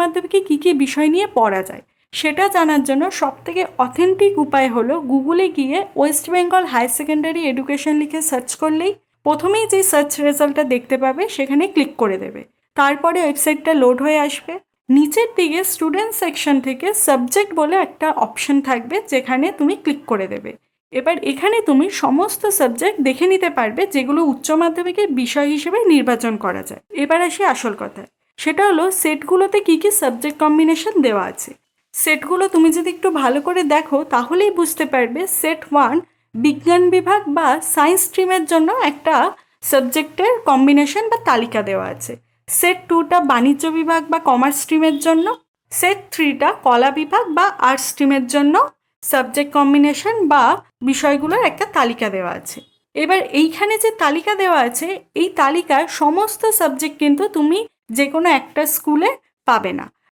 মাধ্যমিকে কী কী বিষয় নিয়ে পড়া যায় সেটা জানার জন্য সবথেকে অথেন্টিক উপায় হলো গুগলে গিয়ে West Bengal higher secondary education লিখে সার্চ করলেই প্রথমেই যে সার্চ রেজাল্টটা দেখতে পাবে সেখানে ক্লিক করে দেবে। তারপরে ওয়েবসাইটটা লোড হয়ে আসবে। নিচের দিকে স্টুডেন্ট সেকশন থেকে সাবজেক্ট বলে একটা অপশন থাকবে, যেখানে তুমি ক্লিক করে দেবে। এবার এখানে তুমি সমস্ত সাবজেক্ট দেখে নিতে পারবে যেগুলো উচ্চ মাধ্যমিকের বিষয় হিসেবে নির্বাচন করা যায়। এবার আসি আসল কথায়, সেটা হলো সেটগুলোতে কী কী সাবজেক্ট কম্বিনেশন দেওয়া আছে। সেটগুলো তুমি যদি একটু ভালো করে দেখো তাহলেই বুঝতে পারবে সেট 1 বিজ্ঞান বিভাগ বা সায়েন্স স্ট্রিমের জন্য একটা সাবজেক্টের কম্বিনেশন বা তালিকা দেওয়া আছে। সেট 2টা বাণিজ্য বিভাগ বা কমার্স স্ট্রিমের জন্য, সেট 3টা কলা বিভাগ বা আর্টস স্ট্রিমের জন্য সাবজেক্ট কম্বিনেশন বা বিষয়গুলোর একটা তালিকা দেওয়া আছে। এবার এইখানে যে তালিকা দেওয়া আছে এই তালিকার সমস্ত সাবজেক্ট কিন্তু তুমি যে কোনো একটা স্কুলে পাবে না।